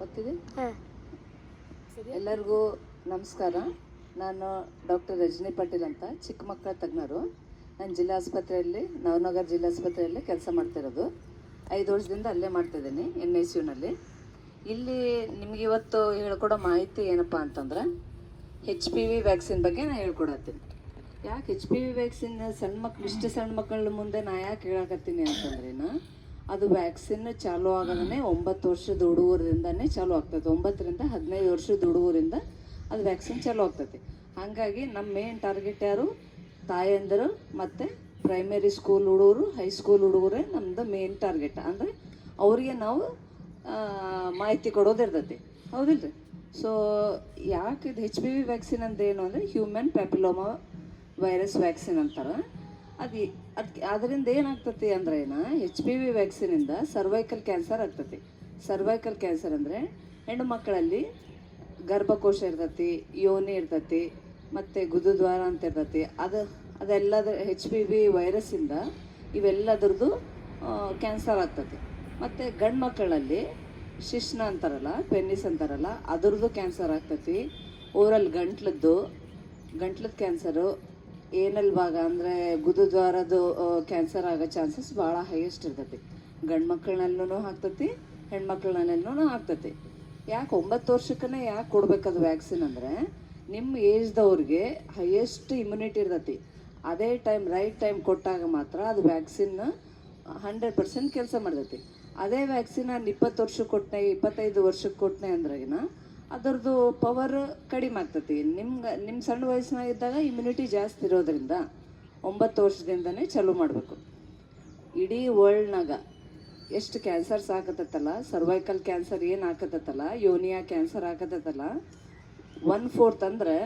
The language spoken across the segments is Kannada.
ಗೊತ್ತಿದೆ. ಎಲ್ಲರಿಗೂ ನಮಸ್ಕಾರ. ನಾನು ಡಾಕ್ಟರ್ ರಜನಿ ಪಾಟೀಲ್ ಅಂತ, ಚಿಕ್ಕ ಮಕ್ಕಳ ತಜ್ಞರು. ನಾನು ಜಿಲ್ಲಾ ಆಸ್ಪತ್ರೆಯಲ್ಲಿ, ನವನಗರ ಜಿಲ್ಲಾ ಆಸ್ಪತ್ರೆಯಲ್ಲಿ ಕೆಲಸ ಮಾಡ್ತಿರೋದು. 5 ವರ್ಷದಿಂದ ಅಲ್ಲೇ ಮಾಡ್ತಿದ್ದೀನಿ, NICUನಲ್ಲಿ. ಇಲ್ಲಿ ನಿಮ್ಗೆ ಇವತ್ತು ಹೇಳ್ಕೊಡೋ ಮಾಹಿತಿ ಏನಪ್ಪ ಅಂತಂದ್ರೆ, HPV ವ್ಯಾಕ್ಸಿನ್ ಬಗ್ಗೆ ನಾನು ಹೇಳ್ಕೊಡತ್ತೀನಿ. ಯಾಕೆ HPV ವ್ಯಾಕ್ಸಿನ್ ಇಷ್ಟು ಸಣ್ಣ ಮಕ್ಕಳ ಮುಂದೆ ನಾ ಯಾಕೆ ಹೇಳಕತ್ತೀನಿ ಅಂತಂದ್ರೇನು, ಅದು ವ್ಯಾಕ್ಸಿನ್ ಚಾಲೂ ಆಗೋದೇ 9 ವರ್ಷದ ಹುಡುಗರಿಂದನೇ ಚಾಲೂ ಆಗ್ತದೆ. 9 ರಿಂದ 15 ವರ್ಷದ ಹುಡುಗರಿಂದ ಅದು ವ್ಯಾಕ್ಸಿನ್ ಚಾಲೂ ಆಗ್ತೈತಿ. ಹಾಗಾಗಿ ನಮ್ಮ ಮೇನ್ ಟಾರ್ಗೆಟ್ ಯಾರು? ತಾಯಂದಿರು ಮತ್ತು ಪ್ರೈಮರಿ ಸ್ಕೂಲ್ ಹುಡುಗರು, ಹೈಸ್ಕೂಲ್ ಹುಡುಗರೇ ನಮ್ಮದು ಮೇನ್ ಟಾರ್ಗೆಟ್. ಅಂದರೆ ಅವರಿಗೆ ನಾವು ಮಾಹಿತಿ ಕೊಡೋದಿರ್ತೈತಿ, ಹೌದಿಲ್ಲ ರೀ? ಸೊ ಯಾಕೆ ಇದು HPV ವ್ಯಾಕ್ಸಿನ್ ಅಂತ ಏನು ಅಂದರೆ ಹ್ಯೂಮನ್ ಪ್ಯಾಪಿಲೋಮಾ ವೈರಸ್ ವ್ಯಾಕ್ಸಿನ್ ಅಂತಾರೆ. ಅದರಿಂದ ಏನಾಗ್ತತಿ ಅಂದ್ರೆ HPV ವ್ಯಾಕ್ಸಿನಿಂದ ಸರ್ವೈಕಲ್ ಕ್ಯಾನ್ಸರ್ ಆಗ್ತತಿ. ಸರ್ವೈಕಲ್ ಕ್ಯಾನ್ಸರ್ ಅಂದರೆ ಹೆಣ್ಣು ಮಕ್ಕಳಲ್ಲಿ ಗರ್ಭಕೋಶ ಇರ್ತತಿ, ಯೋನಿ ಇರ್ತತಿ, ಮತ್ತು ಗುದದ್ವಾರ ಅಂತ ಇರ್ತತಿ. ಅದೆಲ್ಲದ HPV ವೈರಸ್ಸಿಂದ ಇವೆಲ್ಲದ್ರದ್ದು ಕ್ಯಾನ್ಸರ್ ಆಗ್ತತಿ. ಮತ್ತು ಗಂಡು ಮಕ್ಕಳಲ್ಲಿ ಶಿಶ್ನ ಅಂತಾರಲ್ಲ, ಪೆನ್ನಿಸ್ ಅಂತಾರಲ್ಲ, ಅದ್ರದ್ದು ಕ್ಯಾನ್ಸರ್ ಆಗ್ತತಿ. ಓರಲ್ ಗಂಟ್ಲದ್ದು ಕ್ಯಾನ್ಸರು, ಏನಲ್ ಭಾಗ ಅಂದರೆ ಗುದದ್ವಾರದ್ದು ಕ್ಯಾನ್ಸರ್ ಆಗೋ ಚಾನ್ಸಸ್ ಭಾಳ ಹೈಯೆಸ್ಟ್ ಇರ್ತೈತಿ. ಗಂಡು ಮಕ್ಕಳಲ್ಲೂ ಆಗ್ತತಿ, ಹೆಣ್ಮಕ್ಳನ್ನೂ ಆಗ್ತತಿ. ಯಾಕೆ 9 ವರ್ಷಕ್ಕೇ ಯಾಕೆ ಕೊಡ್ಬೇಕದು ವ್ಯಾಕ್ಸಿನ್ ಅಂದರೆ, ನಿಮ್ಮ ಏಜ್ದವ್ರಿಗೆ ಹೈಯೆಸ್ಟ್ ಇಮ್ಯುನಿಟಿ ಇರ್ತೈತಿ. ಅದೇ ರೈಟ್ ಟೈಮ್ ಕೊಟ್ಟಾಗ ಮಾತ್ರ ಅದು ವ್ಯಾಕ್ಸಿನ್ 100% ಕೆಲಸ ಮಾಡ್ತೈತಿ. ಅದೇ ವ್ಯಾಕ್ಸಿನ್ 20 ವರ್ಷಕ್ಕೆ ಕೊಟ್ಟನೆ, 25 ವರ್ಷಕ್ಕೆ ಕೊಟ್ಟನೆ ಅಂದ್ರಾಗಿನ ಅದರದ್ದು ಪವರ್ ಕಡಿಮೆ ಆಗ್ತತಿ. ನಿಮ್ಮ ಸಣ್ಣ ವಯಸ್ಸಿನಾಗಿದ್ದಾಗ ಇಮ್ಯುನಿಟಿ ಜಾಸ್ತಿ ಇರೋದ್ರಿಂದ 9 ವರ್ಷದಿಂದನೇ ಚಾಲೂ ಮಾಡಬೇಕು. ಇಡೀ ವರ್ಲ್ಡ್ನಾಗ ಎಷ್ಟು ಕ್ಯಾನ್ಸರ್ಸ್ ಆಗತ್ತಲ್ಲ, ಸರ್ವೈಕಲ್ ಕ್ಯಾನ್ಸರ್ ಏನು ಆಗತ್ತಲ್ಲ, ಯೋನಿಯಾ ಕ್ಯಾನ್ಸರ್ ಆಗತ್ತಲ್ಲ, 1/4 ಅಂದರೆ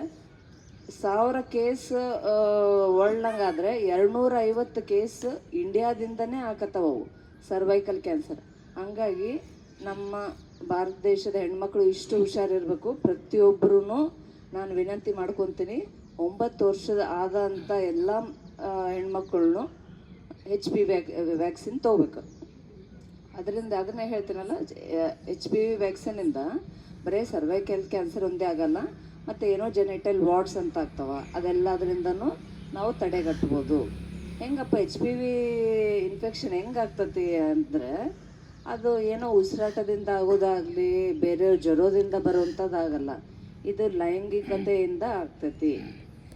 1000 ಕೇಸ್ ವರ್ಲ್ಡ್ನಾಗಾದರೆ 250 ಕೇಸ್ ಇಂಡಿಯಾದಿಂದನೇ ಆಗತ್ತವು ಸರ್ವೈಕಲ್ ಕ್ಯಾನ್ಸರ್. ಹಂಗಾಗಿ ನಮ್ಮ ಭಾರತ ದೇಶದ ಹೆಣ್ಮಕ್ಳು ಇಷ್ಟು ಹುಷಾರಿರಬೇಕು. ಪ್ರತಿಯೊಬ್ಬರೂ ನಾನು ವಿನಂತಿ ಮಾಡ್ಕೊತೀನಿ, 9 ವರ್ಷದ ಆದಂಥ ಎಲ್ಲ ಹೆಣ್ಮಕ್ಳನ್ನು HPV ವ್ಯಾಕ್ಸಿನ್ ತೊಗೋಬೇಕು. ಅದನ್ನೇ ಹೇಳ್ತೀನಲ್ಲ, HPV ವ್ಯಾಕ್ಸಿನಿಂದ ಬರೀ ಸರ್ವೈಕಲ್ ಕ್ಯಾನ್ಸರ್ ಒಂದೇ ಆಗಲ್ಲ, ಮತ್ತು ಏನೋ ಜೆನೆಟಲ್ ವಾರ್ಡ್ಸ್ ಅಂತ ಆಗ್ತಾವ, ಅದೆಲ್ಲದರಿಂದನೂ ನಾವು ತಡೆಗಟ್ಬೋದು. ಹೆಂಗಪ್ಪ HPV ಇನ್ಫೆಕ್ಷನ್ ಹೆಂಗಾಗ್ತತಿ ಅಂದರೆ, ಅದು ಏನೋ ಉಸಿರಾಟದಿಂದ ಆಗೋದಾಗಲಿ, ಬೇರೆ ಜ್ವರದಿಂದ ಬರುವಂಥದ್ದಾಗಲ್ಲ. ಇದು ಲೈಂಗಿಕತೆಯಿಂದ ಆಗ್ತೈತಿ,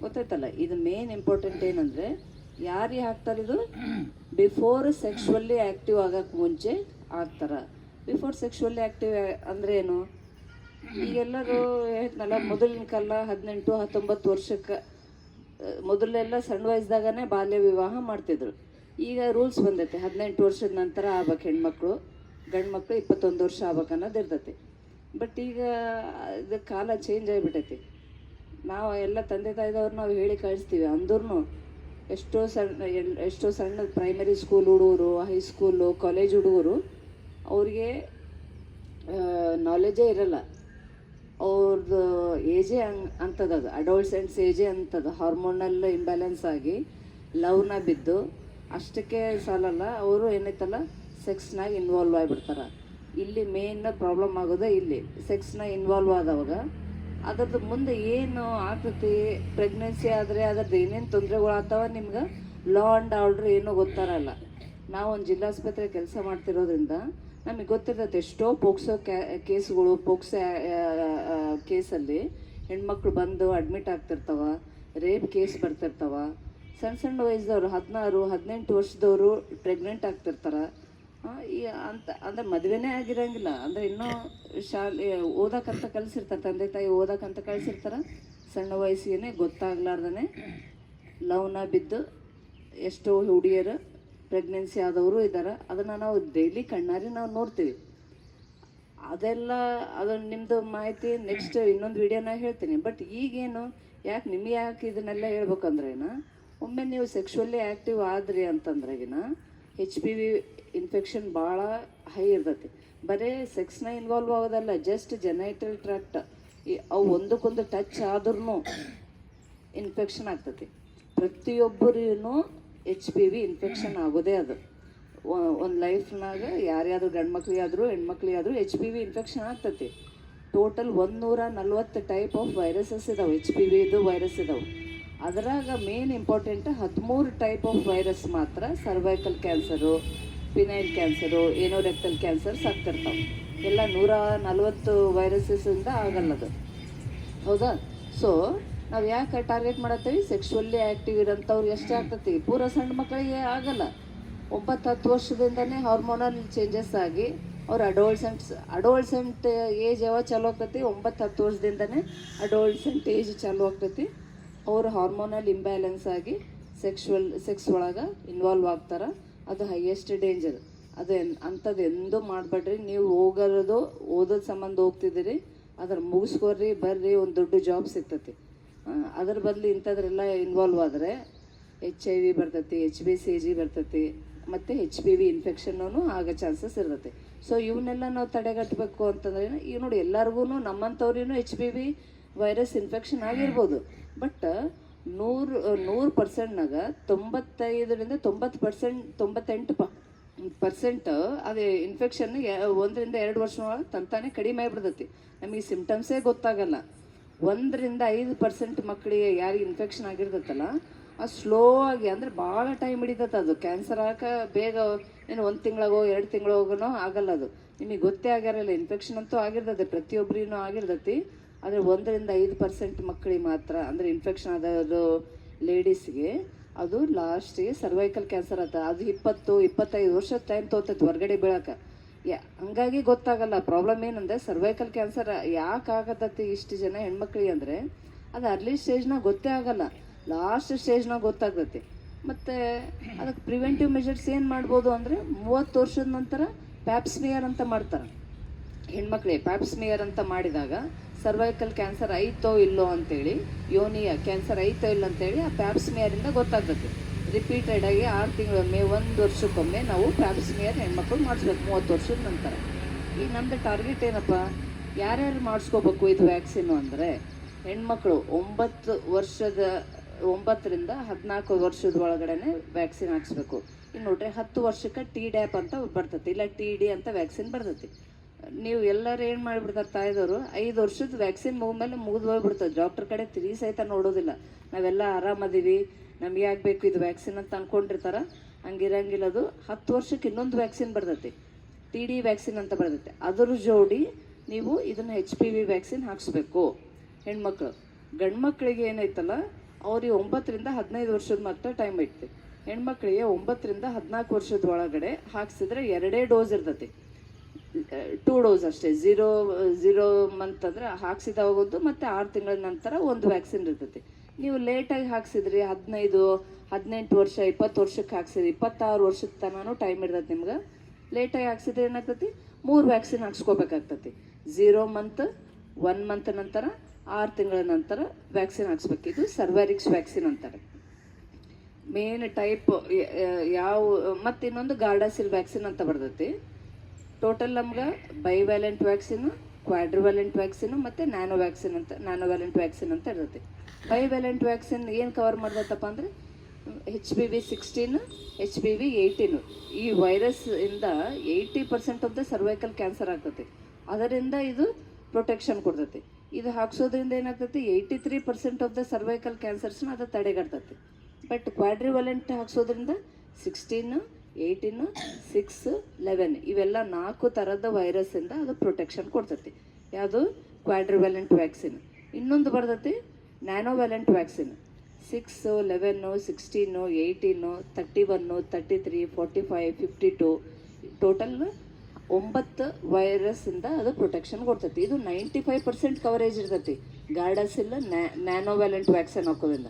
ಗೊತ್ತಾಯ್ತಲ್ಲ? ಇದು ಮೇನ್ ಇಂಪಾರ್ಟೆಂಟ್ ಏನಂದರೆ, ಯಾರಿಗೆ ಹಾಕ್ತಾರಿದು? ಬಿಫೋರ್ ಸೆಕ್ಷುವಲ್ಲಿ ಆ್ಯಕ್ಟಿವ್ ಆಗೋಕ್ಕೆ ಮುಂಚೆ ಆಗ್ತಾರೆ. ಬಿಫೋರ್ ಸೆಕ್ಷುವಲ್ಲಿ ಆ್ಯಕ್ಟಿವ್ ಅಂದರೆ ಏನು? ಈಗೆಲ್ಲರೂ ಹೇಳ್ತನಲ್ಲ, ಮೊದಲಿನ ಕಾಲ 18-19 ವರ್ಷಕ್ಕೆ ಮೊದಲೆಲ್ಲ ಸಣ್ಣ ವಯಸ್ಸಿದಾಗನೇ ಬಾಲ್ಯ ವಿವಾಹ ಮಾಡ್ತಿದ್ರು. ಈಗ ರೂಲ್ಸ್ ಬಂದೈತೆ, 18 ವರ್ಷದ ನಂತರ ಆಗ್ಬೇಕು ಹೆಣ್ಮಕ್ಳು, ಗಂಡು ಮಕ್ಕಳು 21 ವರ್ಷ ಆಗ್ಬೇಕು ಅನ್ನೋದು ಇರ್ತೈತಿ. ಬಟ್ ಈಗ ಇದು ಕಾಲ ಚೇಂಜ್ ಆಗಿಬಿಟ್ಟೈತಿ. ನಾವು ಎಲ್ಲ ತಂದೆ ತಾಯಿದವ್ರು ನಾವು ಹೇಳಿ ಕಳಿಸ್ತೀವಿ, ಅಂದ್ರೂ ಎಷ್ಟೋ ಸಣ್ಣ ಪ್ರೈಮರಿ ಸ್ಕೂಲ್ ಹುಡುಗರು, ಹೈಸ್ಕೂಲು, ಕಾಲೇಜ್ ಹುಡುಗರು, ಅವ್ರಿಗೆ ನಾಲೆಜೇ ಇರಲ್ಲ. ಅವ್ರದ್ದು ಏಜೇ ಅಂತದ, ಅಡೋಲ್ಸೆಂಟ್ಸ್ ಏಜೇ ಅಂತದ. ಹಾರ್ಮೋನಲ್ ಇಂಬ್ಯಾಲೆನ್ಸ್ ಆಗಿ ಲವ್ನ ಬಿದ್ದು ಅಷ್ಟಕ್ಕೆ ಸಾಲಲ್ಲ, ಅವರು ಏನೈತಲ್ಲ ಸೆಕ್ಸ್ನಾಗ ಇನ್ವಾಲ್ವ್ ಆಗಿಬಿಡ್ತಾರೆ. ಇಲ್ಲಿ ಮೇನ್ ಪ್ರಾಬ್ಲಮ್ ಆಗೋದು ಇಲ್ಲಿ ಸೆಕ್ಸ್ನ ಇನ್ವಾಲ್ವ್ ಆದವಾಗ ಅದ್ರದ್ದು ಮುಂದೆ ಏನು ಆಗ್ತೈತಿ, ಪ್ರೆಗ್ನೆನ್ಸಿ ಆದರೆ ಅದ್ರದ್ದು ಏನೇನು ತೊಂದರೆಗಳು ಆಗ್ತಾವ ನಿಮ್ಗೆ ಲಾ ಆ್ಯಂಡ್ ಆರ್ಡ್ರ್ ಏನೂ ಗೊತ್ತಾರಲ್ಲ. ನಾವು ಒಂದು ಜಿಲ್ಲಾಸ್ಪತ್ರೆ ಕೆಲಸ ಮಾಡ್ತಿರೋದ್ರಿಂದ ನಮಗೆ ಗೊತ್ತಿರ್ತೈತೆ, ಎಷ್ಟೋ ಪೋಕ್ಸೋ ಕೇಸ್ಗಳು, ಕೇಸಲ್ಲಿ ಹೆಣ್ಮಕ್ಳು ಬಂದು ಅಡ್ಮಿಟ್ ಆಗ್ತಿರ್ತಾವ, ರೇಪ್ ಕೇಸ್ ಬರ್ತಿರ್ತಾವ. ಸಣ್ಣ ವಯಸ್ಸದವರು 16-18 ವರ್ಷದವರು ಪ್ರೆಗ್ನೆಂಟ್ ಆಗ್ತಿರ್ತಾರೆ. ಅಂದರೆ ಮದುವೆನೇ ಆಗಿರಂಗಿಲ್ಲ, ಅಂದರೆ ಇನ್ನೂ ಓದಕ್ಕಂತ ಕಲಿಸಿರ್ತಾರೆ, ತಂದೆ ತಾಯಿ ಓದಕ್ಕಂತ ಕಳಿಸಿರ್ತಾರೆ. ಸಣ್ಣ ವಯಸ್ಸಿಗೆ ಗೊತ್ತಾಗ್ಲಾರ್ದೇ ಲವ್ನ ಬಿದ್ದು ಎಷ್ಟೋ ಹುಡುಗಿಯರು ಪ್ರೆಗ್ನೆನ್ಸಿ ಆದವರು ಇದ್ದಾರೆ. ಅದನ್ನು ನಾವು ಡೈಲಿ ಕಣ್ಣಾರಿ ನಾವು ನೋಡ್ತೀವಿ. ಅದು ನಿಮ್ಮದು ಮಾಹಿತಿ ನೆಕ್ಸ್ಟ್ ಇನ್ನೊಂದು ವಿಡಿಯೋನ ಹೇಳ್ತೀನಿ. ಬಟ್ ಈಗೇನು, ಯಾಕೆ ಇದನ್ನೆಲ್ಲ ಹೇಳ್ಬೇಕಂದ್ರೇನ, ಒಮ್ಮೆ ನೀವು ಸೆಕ್ಷುವಲ್ಲಿ ಆ್ಯಕ್ಟಿವ್ ಆದ್ರಿ ಅಂತಂದ್ರೆಗಿನ HPV ಇನ್ಫೆಕ್ಷನ್ ಭಾಳ ಹೈ ಇರ್ತೈತಿ. ಬರೀ ಸೆಕ್ಸ್ನ ಇನ್ವಾಲ್ವ್ ಆಗೋದಲ್ಲ, ಜಸ್ಟ್ ಜೆನೈಟಲ್ ಟ್ರ್ಯಾಕ್ಟ್ ಅವು ಒಂದಕ್ಕೊಂದು ಟಚ್ ಆದ್ರೂ ಇನ್ಫೆಕ್ಷನ್ ಆಗ್ತೈತಿ. ಪ್ರತಿಯೊಬ್ಬರಿಗೂ HPV ಇನ್ಫೆಕ್ಷನ್ ಆಗೋದೇ ಅದು. ಒಂದು ಲೈಫ್ನಾಗ ಯಾರ್ಯಾದ್ರು ಗಂಡು ಮಕ್ಳಿಗಾದರೂ ಹೆಣ್ಮಕ್ಳಿಗಾದರೂ HPV ಇನ್ಫೆಕ್ಷನ್ ಆಗ್ತೈತಿ. ಟೋಟಲ್ 140 ಟೈಪ್ ಆಫ್ ವೈರಸಸ್ ಇದಾವೆ, HPVದು ವೈರಸ್ ಇದಾವೆ. ಅದರಾಗ main important 13 type of virus ಮಾತ್ರ cervical cancer, penile cancer, anorectal cancers ಆಗ್ತಿರ್ತಾವೆ. ಎಲ್ಲ 140 ವೈರಸಸ್ಸಿಂದ ಆಗಲ್ಲದು, ಹೌದಾ? ಸೊ ನಾವು ಯಾಕೆ ಟಾರ್ಗೆಟ್ ಮಾಡತ್ತೀವಿ? ಸೆಕ್ಶುವಲ್ಲಿ ಆ್ಯಕ್ಟಿವ್ ಇರೋಂಥವ್ರು ಎಷ್ಟೇ ಆಗ್ತೈತಿ, ಪೂರ ಸಣ್ಣ ಮಕ್ಕಳಿಗೆ ಆಗಲ್ಲ. 9-10 ವರ್ಷದಿಂದನೇ ಹಾರ್ಮೋನಲ್ ಚೇಂಜಸ್ ಆಗಿ ಅವ್ರು ಅಡೋಲ್ಸೆಂಟ್ ಏಜ್ ಯಾವಾಗ ಚಾಲು ಆಗ್ತೈತಿ, 9-10 ವರ್ಷದಿಂದನೇ ಅಡೋಲ್ಸೆಂಟ್ ಏಜ್ ಚಾಲು ಆಗ್ತೈತಿ. ಅವರು ಹಾರ್ಮೋನಲ್ ಇಂಬ್ಯಾಲೆನ್ಸ್ ಆಗಿ ಸೆಕ್ಸ್ ಒಳಗೆ ಇನ್ವಾಲ್ವ್ ಆಗ್ತಾರೆ. ಅದು ಹೈಯೆಸ್ಟ್ ಡೇಂಜರ್. ಅದು ಅಂಥದ್ದು ಎಂದೂ ಮಾಡಬೇಡ್ರಿ. ನೀವು ಓದೋದು ಸಂಬಂಧ ಹೋಗ್ತಿದ್ದೀರಿ, ಅದ್ರ ಮುಗಿಸ್ಕೊರ್ರಿ, ಬರ್ರಿ, ಒಂದು ದೊಡ್ಡ ಜಾಬ್ ಸಿಗ್ತೈತಿ. ಅದ್ರ ಬದಲು ಇಂಥದ್ರೆಲ್ಲ ಇನ್ವಾಲ್ವ್ ಆದರೆ HIV ಬರ್ತೈತಿ, HBCG ಬರ್ತೈತಿ, ಮತ್ತು HPV ಇನ್ಫೆಕ್ಷನ್ನೂ ಆಗೋ ಚಾನ್ಸಸ್ ಇರ್ತೈತಿ. ಸೊ ಇವನ್ನೆಲ್ಲ ನಾವು ತಡೆಗಟ್ಟಬೇಕು ಅಂತಂದ್ರೆ, ಈಗ ನೋಡಿ ಎಲ್ಲರಿಗೂ ನಮ್ಮಂಥವ್ರಿಗೂ HPV ವೈರಸ್ ಇನ್ಫೆಕ್ಷನ್ ಆಗಿರ್ಬೋದು. ಬಟ್ 100%ನಾಗ 95ರಿಂದ 98% ಅದು ಇನ್ಫೆಕ್ಷನ್ 1ರಿಂದ 2 ವರ್ಷ ತಂತಾನೆ ಕಡಿಮೆ ಆಗಿಬಿಡ್ತೈತಿ. ನಮಗೆ ಸಿಮ್ಟಮ್ಸೇ ಗೊತ್ತಾಗಲ್ಲ. 1-5% ಮಕ್ಕಳಿಗೆ ಯಾರಿಗೆ ಇನ್ಫೆಕ್ಷನ್ ಆಗಿರ್ತೈತಲ್ಲ, ಅದು ಸ್ಲೋ ಆಗಿ, ಅಂದರೆ ಭಾಳ ಟೈಮ್ ಹಿಡಿತೈತೆ. ಅದು ಕ್ಯಾನ್ಸರ್ ಆಗೋಕೆ ಬೇಗ ಏನು 1 ತಿಂಗಳಾಗೋ 2 ತಿಂಗಳಾಗೋನೋ ಆಗಲ್ಲ. ಅದು ನಿಮಗೆ ಗೊತ್ತೇ ಆಗಿರಲ್ಲ. ಇನ್ಫೆಕ್ಷನ್ ಅಂತೂ ಆಗಿರ್ತೈತೆ, ಪ್ರತಿಯೊಬ್ಬರಿಗೂ ಆಗಿರ್ತೈತಿ. ಆದರೆ 1-5% ಮಕ್ಕಳಿಗೆ ಮಾತ್ರ, ಅಂದರೆ ಇನ್ಫೆಕ್ಷನ್ ಆದದು ಲೇಡೀಸ್ಗೆ ಅದು ಲಾಸ್ಟಿಗೆ ಸರ್ವೈಕಲ್ ಕ್ಯಾನ್ಸರ್ ಆತ. ಅದು 20-25 ವರ್ಷದ ಟೈಮ್ ತೊಗೊತೈತಿ ಹೊರಗಡೆ ಬೀಳಕ್ಕೆ. ಹಂಗಾಗಿ ಗೊತ್ತಾಗಲ್ಲ. ಪ್ರಾಬ್ಲಮ್ ಏನಂದರೆ ಸರ್ವೈಕಲ್ ಕ್ಯಾನ್ಸರ್ ಯಾಕೆ ಆಗತ್ತತಿ ಇಷ್ಟು ಜನ ಹೆಣ್ಮಕ್ಳಿಗೆ ಅಂದರೆ, ಅದು ಅರ್ಲಿ ಸ್ಟೇಜ್ನಾಗ ಗೊತ್ತೇ ಆಗಲ್ಲ, ಲಾಸ್ಟ್ ಸ್ಟೇಜ್ನಾಗ ಗೊತ್ತಾಗ್ತೈತಿ. ಮತ್ತು ಅದಕ್ಕೆ ಪ್ರಿವೆಂಟಿವ್ ಮೆಜರ್ಸ್ ಏನು ಮಾಡ್ಬೋದು ಅಂದರೆ, 30 ವರ್ಷದ ನಂತರ ಪ್ಯಾಪ್ಸ್ಮಿಯರ್ ಅಂತ ಮಾಡ್ತಾರೆ ಹೆಣ್ಮಕ್ಳಿಗೆ. ಪ್ಯಾಪ್ಸ್ಮಿಯರ್ ಅಂತ ಮಾಡಿದಾಗ ಸರ್ವೈಕಲ್ ಕ್ಯಾನ್ಸರ್ ಐತೋ ಇಲ್ಲೋ ಅಂತೇಳಿ, ಯೋನಿಯ ಕ್ಯಾನ್ಸರ್ ಐತೋ ಇಲ್ಲ ಅಂತೇಳಿ ಆ ಪ್ಯಾಪ್ಸ್ಮಿಯರಿಂದ ಗೊತ್ತಾಗ್ತದೆ. ರಿಪೀಟೆಡಾಗಿ 6 ತಿಂಗಳೊಮ್ಮೆ, 1 ವರ್ಷಕ್ಕೊಮ್ಮೆ ನಾವು ಪ್ಯಾಪ್ಸ್ಮಿಯರ್ ಹೆಣ್ಮಕ್ಳು ಮಾಡಿಸ್ಬೇಕು 30 ವರ್ಷದ ನಂತರ. ಈಗ ನಮ್ಮದು ಟಾರ್ಗೆಟ್ ಏನಪ್ಪ, ಯಾರ್ಯಾರು ಮಾಡಿಸ್ಕೋಬೇಕು ಇದು ವ್ಯಾಕ್ಸಿನು ಅಂದರೆ, ಹೆಣ್ಮಕ್ಳು 9ರಿಂದ 14 ವರ್ಷದ ಒಳಗಡೆ ವ್ಯಾಕ್ಸಿನ್ ಹಾಕ್ಸ್ಬೇಕು. ಇನ್ನು ನೋಡ್ರಿ 10 ವರ್ಷಕ್ಕೆ TDAP ಅಂತ ಬರ್ತೈತಿ, ಇಲ್ಲ TD ಅಂತ ವ್ಯಾಕ್ಸಿನ್ ಬರ್ತೈತಿ. ನೀವು ಎಲ್ಲರೂ ಏನು ಮಾಡಿಬಿಡ್ತಾರೆ ತಾಯಿದವರು, 5 ವರ್ಷದ ವ್ಯಾಕ್ಸಿನ್ ಮುಗಿದ್ಮೇಲೆ ಮುಗಿದು ಹೋಗ್ಬಿಡ್ತದೆ. ಡಾಕ್ಟರ್ ಕಡೆ ತಿರುಗಿ ಸಹಿತ ನೋಡೋದಿಲ್ಲ. ನಾವೆಲ್ಲ ಆರಾಮದೀವಿ, ನಮಗೆ ಆಗಬೇಕು ಇದು ವ್ಯಾಕ್ಸಿನ್ ಅಂತ ಅಂದ್ಕೊಂಡಿರ್ತಾರೆ. ಹಂಗಿರಂಗಿಲ್ಲ. ಅದು 10 ವರ್ಷಕ್ಕೆ ಇನ್ನೊಂದು ವ್ಯಾಕ್ಸಿನ್ ಬರ್ತೈತಿ, TD ವ್ಯಾಕ್ಸಿನ್ ಅಂತ ಬರ್ತೈತಿ. ಅದ್ರ ಜೋಡಿ ನೀವು ಇದನ್ನು HPV ವ್ಯಾಕ್ಸಿನ್ ಹಾಕ್ಸ್ಬೇಕು ಹೆಣ್ಮಕ್ಳು. ಗಂಡು ಮಕ್ಕಳಿಗೆ ಏನೈತಲ್ಲ, ಅವ್ರಿಗೆ 9ರಿಂದ 15 ವರ್ಷದ ಮಾತ್ರ ಟೈಮ್ ಐತಿ. ಹೆಣ್ಮಕ್ಳಿಗೆ 9ರಿಂದ 14 ವರ್ಷದ ಒಳಗಡೆ ಹಾಕ್ಸಿದ್ರೆ 2 ಡೋಸ್ ಇರ್ತೈತಿ, 2 ಡೋಸ್ ಅಷ್ಟೇ. 0 ಮಂತ್ ಅಂದರೆ ಹಾಕ್ಸಿದವಾಗೊಂದು, ಮತ್ತು 6 ತಿಂಗಳ ನಂತರ ಒಂದು ವ್ಯಾಕ್ಸಿನ್ ಇರ್ತೈತಿ. ನೀವು ಲೇಟಾಗಿ ಹಾಕ್ಸಿದ್ರಿ 15, 18 ವರ್ಷ, 20 ವರ್ಷಕ್ಕೆ ಹಾಕ್ಸಿದ್ರಿ, 26 ವರ್ಷದ ತನೂ ಟೈಮ್ ಇರ್ತೈತಿ ನಿಮ್ಗೆ. ಲೇಟಾಗಿ ಹಾಕ್ಸಿದ್ರೆ ಏನಾಗ್ತೈತಿ, 3 ವ್ಯಾಕ್ಸಿನ್ ಹಾಕ್ಸ್ಕೋಬೇಕಾಗ್ತೈತಿ. 0 ಮಂತ್, 1 ಮಂತ್ ನಂತರ, 6 ತಿಂಗಳ ನಂತರ ವ್ಯಾಕ್ಸಿನ್ ಹಾಕ್ಸ್ಬೇಕು. ಇದು ಸರ್ವ್ಯಾರಿಕ್ಸ್ ವ್ಯಾಕ್ಸಿನ್ ಅಂತಾರೆ. ಮೇನ್ ಟೈಪ್ ಯಾವ, ಮತ್ತು ಇನ್ನೊಂದು ಗಾರ್ಡಾಸಿಲ್ ವ್ಯಾಕ್ಸಿನ್ ಅಂತ ಬರ್ತೈತಿ. ಟೋಟಲ್ ನಮ್ಗೆ ಬೈವ್ಯಾಲೆಂಟ್ ವ್ಯಾಕ್ಸಿನು, ಕ್ವಾಡ್ರಿವ್ಯಾಲೆಂಟ್ ವ್ಯಾಕ್ಸಿನು ಮತ್ತು ನ್ಯಾನೋವ್ಯಾಲೆಂಟ್ ವ್ಯಾಕ್ಸಿನ್ ಅಂತ ಇರ್ತೈತಿ. ಬೈವ್ಯಾಲೆಂಟ್ ವ್ಯಾಕ್ಸಿನ್ ಏನು ಕವರ್ ಮಾಡ್ತೈತಪ್ಪ ಅಂದರೆ, HPV 16, HPV 18. ಈ ವೈರಸ್ ಇಂದ 80% ಆಫ್ ದ ಸರ್ವೈಕಲ್ ಕ್ಯಾನ್ಸರ್ ಆಗ್ತೈತಿ. ಅದರಿಂದ ಇದು ಪ್ರೊಟೆಕ್ಷನ್ ಕೊಡ್ತೈತಿ. ಇದು ಹಾಕ್ಸೋದ್ರಿಂದ ಏನಾಗ್ತೈತಿ, 83% ಆಫ್ ದ ಸರ್ವೈಕಲ್ ಕ್ಯಾನ್ಸರ್ಸ್ನ ಅದು ತಡೆಗಟ್ತೈತಿ. ಬಟ್ ಕ್ವಾಡ್ರಿವ್ಯಾಲೆಂಟ್ ಹಾಕ್ಸೋದ್ರಿಂದ 16, 18, 6, 11 ಇವೆಲ್ಲ 4 ಥರದ ವೈರಸ್ಸಿಂದ ಅದು ಪ್ರೊಟೆಕ್ಷನ್ ಕೊಡ್ತೈತಿ. ಯಾವುದು? ಕ್ವಾಡ್ರಿವ್ಯಾಲೆಂಟ್ ವ್ಯಾಕ್ಸಿನ್. ಇನ್ನೊಂದು ಬರ್ತೈತಿ ನ್ಯಾನೋವ್ಯಾಲೆಂಟ್ ವ್ಯಾಕ್ಸಿನ್. 6, 11, 16, 18, 31, 33, 45, 52 ಟೋಟಲ್ 9 ವೈರಸ್ಸಿಂದ ಅದು ಪ್ರೊಟೆಕ್ಷನ್ ಕೊಡ್ತೈತಿ. ಇದು 95% ಕವರೇಜ್ ಇರ್ತೈತಿ ಗಾರ್ಡಾಸಿಲ್ ನ್ಯಾನೋವ್ಯಾಲೆಂಟ್ ವ್ಯಾಕ್ಸಿನ್ ಹಾಕೋದ್ರಿಂದ.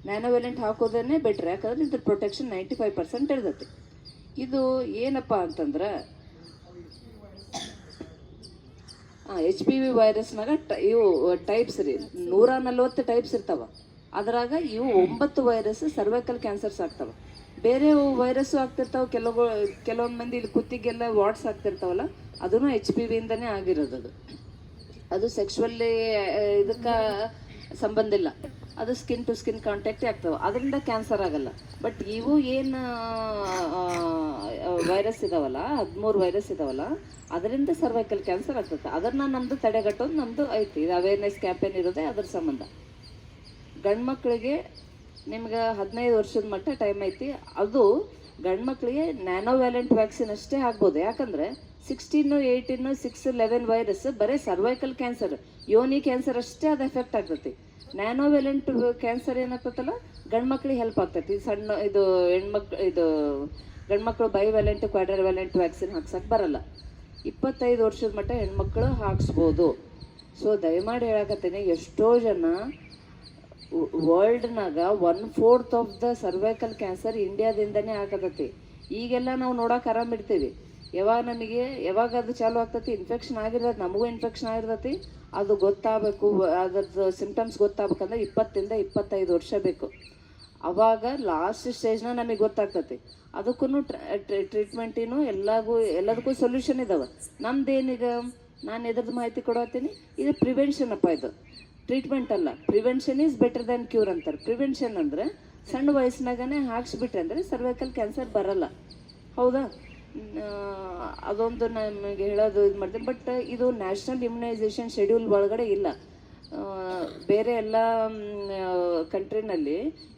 ನ್ಯಾನೋವ್ಯಾಲೆಂಟ್ ಹಾಕೋದೇ ಬೆಟ್ರ್, ಯಾಕಂದ್ರೆ ಇದ್ರ ಪ್ರೊಟೆಕ್ಷನ್ 95% ಇರ್ತೈತಿ. ಇದು ಏನಪ್ಪ ಅಂತಂದ್ರೆ, HPV ವೈರಸ್ನಾಗ ಇವು ಟೈಪ್ಸ್ ರೀ, 140 ಟೈಪ್ಸ್ ಇರ್ತಾವ. ಅದ್ರಾಗ ಇವು 9 ವೈರಸ್ ಸರ್ವೈಕಲ್ ಕ್ಯಾನ್ಸರ್ಸ್ ಆಗ್ತಾವೆ. ಬೇರೆ ವೈರಸ್ಸು ಆಗ್ತಿರ್ತಾವೆ. ಕೆಲವೊಂದು ಮಂದಿ ಇಲ್ಲಿ ಕುತ್ತಿಗೆಲ್ಲ ವಾಟ್ಸ್ ಆಗ್ತಿರ್ತಾವಲ್ಲ, ಅದೂ HPV ಇಂದನೇ ಆಗಿರೋದು. ಅದು ಸೆಕ್ಶುವಲ್ಲಿ ಇದಕ್ಕೆ ಸಂಬಂಧ ಇಲ್ಲ, ಅದು ಸ್ಕಿನ್ ಟು ಸ್ಕಿನ್ ಕಾಂಟ್ಯಾಕ್ಟೇ ಆಗ್ತವೆ, ಅದರಿಂದ ಕ್ಯಾನ್ಸರ್ ಆಗಲ್ಲ. ಬಟ್ ಇವು ಏನು ವೈರಸ್ ಇದಾವಲ್ಲ, 13 ವೈರಸ್ ಇದಾವಲ್ಲ, ಅದರಿಂದ ಸರ್ವೈಕಲ್ ಕ್ಯಾನ್ಸರ್ ಆಗ್ತದೆ. ಅದನ್ನು ನಮ್ಮದು ತಡೆಗಟ್ಟೋದು ನಮ್ಮದು ಐತಿ. ಇದು ಅವೇರ್ನೆಸ್ ಕ್ಯಾಂಪೇನ್ ಇರೋದೇ ಅದ್ರ ಸಂಬಂಧ. ಗಂಡು ಮಕ್ಕಳಿಗೆ ನಿಮ್ಗೆ 15 ವರ್ಷದ ಮಟ್ಟ ಟೈಮ್ ಐತಿ. ಅದು ಗಂಡು ಮಕ್ಕಳಿಗೆ ನ್ಯಾನೋವ್ಯಾಲೆಂಟ್ ವ್ಯಾಕ್ಸಿನ್ ಅಷ್ಟೇ ಆಗ್ಬೋದು. ಯಾಕಂದರೆ 16, 18, 6, 11 ವೈರಸ್ ಬರೀ ಸರ್ವೈಕಲ್ ಕ್ಯಾನ್ಸರ್, ಯೋನಿ ಕ್ಯಾನ್ಸರ್ ಅಷ್ಟೇ ಅದು ಎಫೆಕ್ಟ್ ಆಗ್ತೈತಿ. ನ್ಯಾನೋವ್ಯಾಲೆಂಟ್ ಕ್ಯಾನ್ಸರ್ ಏನಾಗ್ತದಲ್ಲ, ಗಂಡು ಮಕ್ಳಿಗೆ ಹೆಲ್ಪ್ ಆಗ್ತೈತಿ. ಸಣ್ಣ ಇದು ಗಂಡು ಮಕ್ಕಳು ಬೈವ್ಯಾಲೆಂಟ್, ಕ್ವಾಡ್ರಿವ್ಯಾಲೆಂಟ್ ವ್ಯಾಕ್ಸಿನ್ ಹಾಕ್ಸಕ್ಕೆ ಬರಲ್ಲ. 25 ವರ್ಷದ ಮಟ್ಟ ಹೆಣ್ಮಕ್ಳು ಹಾಕ್ಸ್ಬೋದು. ಸೊ ದಯಮಾಡಿ ಹೇಳಕತ್ತೀನಿ, ಎಷ್ಟೋ ಜನ ವರ್ಲ್ಡ್ನಾಗ 1/4 ಆಫ್ ದ ಸರ್ವೈಕಲ್ ಕ್ಯಾನ್ಸರ್ ಇಂಡಿಯಾದಿಂದನೇ ಆಗತೈತಿ. ಈಗೆಲ್ಲ ನಾವು ನೋಡೋಕೆ ಆರಾಮಿರ್ತೀವಿ. ಯಾವಾಗ ಅದು ಚಾಲು ಆಗ್ತೈತಿ, ಇನ್ಫೆಕ್ಷನ್ ಆಗಿರೋದು, ನಮಗೂ ಇನ್ಫೆಕ್ಷನ್ ಆಗಿರ್ತೈತಿ, ಅದು ಗೊತ್ತಾಗಬೇಕು, ಅದ್ರದ್ದು ಸಿಮ್ಟಮ್ಸ್ ಗೊತ್ತಾಗಬೇಕಂದ್ರೆ 20 ಇಂದ 25 ವರ್ಷ ಬೇಕು. ಅವಾಗ ಲಾಸ್ಟ್ ಸ್ಟೇಜ್ನ ನಮಗೆ ಗೊತ್ತಾಗ್ತೈತಿ. ಅದಕ್ಕೂ ಟ್ರೀಟ್ಮೆಂಟಿನೂ ಎಲ್ಲದಕ್ಕೂ ಸೊಲ್ಯೂಷನ್ ಇದಾವೆ. ನಮ್ದೇನೀಗ ನಾನು ಎದ್ರದ್ದು ಮಾಹಿತಿ ಕೊಡತ್ತೀನಿ, ಇದು ಪ್ರಿವೆನ್ಷನ್ ಅಪ್ಪ. ಇದು ಟ್ರೀಟ್ಮೆಂಟ್ ಅಲ್ಲ. Prevention is better than cure ಅಂತಾರೆ. ಪ್ರಿವೆನ್ಷನ್ ಅಂದರೆ ಸಣ್ಣ ವಯಸ್ಸಿನಾಗನೇ ಹಾಕ್ಸ್ಬಿಟ್ರೆ ಅಂದರೆ ಸರ್ವೈಕಲ್ ಕ್ಯಾನ್ಸರ್ ಬರಲ್ಲ. ಹೌದಾ? ಅದೊಂದು ನಮಗೆ ಹೇಳೋದು ಇದು ಮಾಡ್ತೀನಿ. ಬಟ್ ಇದು ನ್ಯಾಷನಲ್ ಇಮ್ಯುನೈಸೇಷನ್ ಶೆಡ್ಯೂಲ್ ಒಳಗಡೆ ಇಲ್ಲ. ಬೇರೆ ಎಲ್ಲ ಕಂಟ್ರಿನಲ್ಲಿ